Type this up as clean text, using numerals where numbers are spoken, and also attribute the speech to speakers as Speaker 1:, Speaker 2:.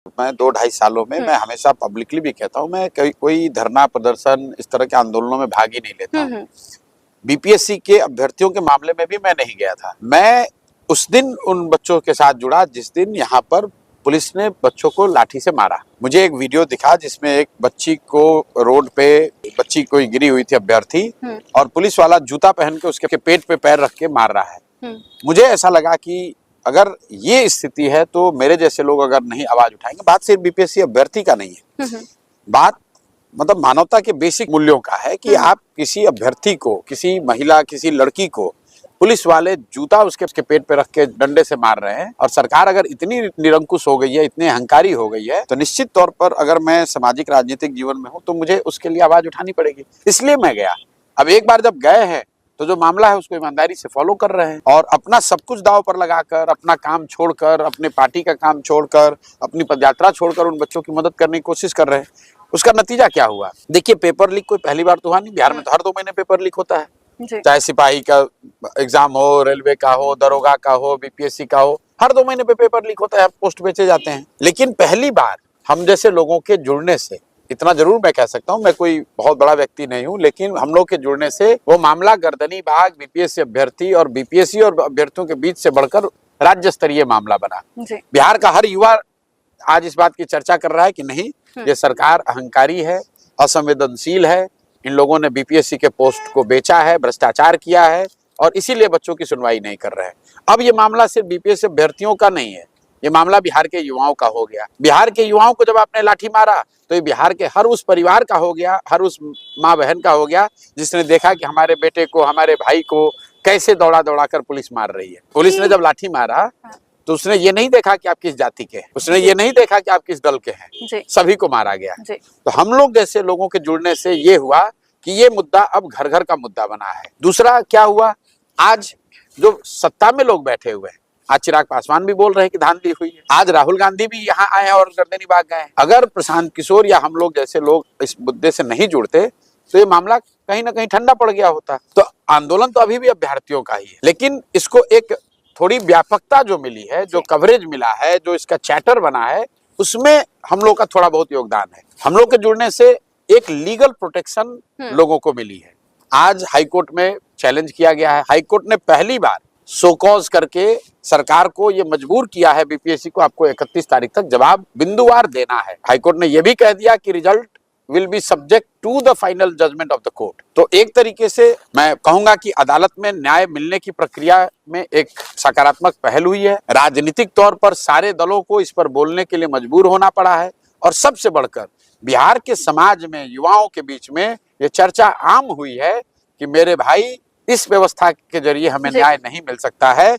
Speaker 1: मैं 2-2.5 सालों में मैं हमेशा पब्लिकली भी कहता हूँ, मैं कोई धरना प्रदर्शन इस तरह के आंदोलनों में भाग ही नहीं लेता हूँ। बीपीएससी के अभ्यर्थियों के मामले में भी मैं नहीं गया था। मैं उस दिन उन बच्चों के साथ जुड़ा जिस दिन यहाँ पर पुलिस ने बच्चों को लाठी से मारा। मुझे एक वीडियो दिखा जिसमें एक बच्ची को रोड पे, बच्ची कोई गिरी हुई थी अभ्यर्थी, और पुलिस वाला जूता पहन के उसके पेट पे पैर रख के मार रहा है। मुझे ऐसा लगा कि अगर ये स्थिति है तो मेरे जैसे लोग अगर नहीं आवाज उठाएंगे, बात सिर्फ बीपीएससी अभ्यर्थी का नहीं है, बात मतलब मानवता के बेसिक मूल्यों का है कि आप किसी अभ्यर्थी को, किसी महिला, किसी लड़की को पुलिस वाले जूता उसके पेट पे रख के डंडे से मार रहे हैं, और सरकार अगर इतनी निरंकुश हो गई है, इतनी अहंकारी हो गई है, तो निश्चित तौर पर अगर मैं सामाजिक राजनीतिक जीवन में हूं तो मुझे उसके लिए आवाज उठानी पड़ेगी। इसलिए मैं गया। अब एक बार जब गए हैं तो जो मामला है उसको ईमानदारी से फॉलो कर रहे हैं, और अपना सब कुछ दांव पर लगाकर, अपना काम छोड़कर, अपने पार्टी का काम छोड़कर, अपनी पदयात्रा छोड़कर उन बच्चों की मदद करने की कोशिश कर रहे हैं। उसका नतीजा क्या हुआ? देखिए, पेपर लीक कोई पहली बार तो हुआ नहीं। बिहार में तो हर 2 महीने पेपर लीक होता है, चाहे सिपाही का एग्जाम हो, रेलवे का हो, दरोगा का हो, बीपीएससी का हो, हर 2 महीने पे पेपर लीक होता है, पोस्ट बेचे जाते हैं। लेकिन पहली बार हम जैसे लोगों के जुड़ने से, इतना जरूर मैं कह सकता हूं, मैं कोई बहुत बड़ा व्यक्ति नहीं हूं, लेकिन हम लोग के जुड़ने से वो मामला गर्दनी बाग बीपीएससी अभ्यर्थी और बीपीएससी और अभ्यर्थियों के बीच से बढ़कर राज्य स्तरीय मामला बना। बिहार का हर युवा आज इस बात की चर्चा कर रहा है कि नहीं, ये सरकार अहंकारी है, असंवेदनशील है, इन लोगों ने बीपीएससी के पोस्ट को बेचा है, भ्रष्टाचार किया है, और इसीलिए बच्चों की सुनवाई नहीं कर रहे हैं। अब ये मामला सिर्फ बीपीएससी अभ्यर्थियों का नहीं है, ये मामला बिहार के युवाओं का हो गया। बिहार के युवाओं को जब आपने लाठी मारा तो ये बिहार के हर उस परिवार का हो गया, हर उस माँ बहन का हो गया जिसने देखा कि हमारे बेटे को, हमारे भाई को कैसे दौड़ा दौड़ा कर पुलिस मार रही है। पुलिस ने जब लाठी मारा तो उसने ये नहीं देखा कि आप किस जाति के हैं, उसने ये नहीं देखा कि आप किस दल के हैं, सभी को मारा गया। तो हम लोग जैसे लोगों के जुड़ने से ये हुआ कि ये मुद्दा अब घर घर का मुद्दा बना है। दूसरा क्या हुआ, आज जो सत्ता में लोग बैठे हुए हैं, आज चिराग पासवान भी बोल रहे हैं कि धांधली हुई है, आज राहुल गांधी भी यहाँ आए हैं और गर्दनी बाग गए हैं। अगर प्रशांत किशोर या हम लोग जैसे लोग इस मुद्दे से नहीं जुड़ते तो ये मामला कहीं ना कहीं ठंडा पड़ गया होता। तो आंदोलन तो अभी भी अभ्यर्थियों का ही है, लेकिन इसको एक थोड़ी व्यापकता जो मिली है, जो कवरेज मिला है, जो इसका चैटर बना है, उसमें हम लोग का थोड़ा बहुत योगदान है। हम लोग के जुड़ने से एक लीगल प्रोटेक्शन लोगों को मिली है। आज हाईकोर्ट में चैलेंज किया गया है, हाईकोर्ट ने पहली बार सो कॉज करके सरकार को ये मजबूर किया है, बीपीएससी को आपको 31 तारीख तक जवाब बिंदुवार देना है। हाईकोर्ट ने यह भी कह दिया कि result will be subject to the final judgement of the court. तो एक तरीके से मैं कहूंगा कि अदालत में न्याय मिलने की प्रक्रिया में एक सकारात्मक पहल हुई है। राजनीतिक तौर पर सारे दलों को इस पर बोलने के लिए मजबूर होना पड़ा है, और सबसे बढ़कर बिहार के समाज में, युवाओं के बीच में ये चर्चा आम हुई है कि मेरे भाई, इस व्यवस्था के जरिए हमें न्याय नहीं मिल सकता है।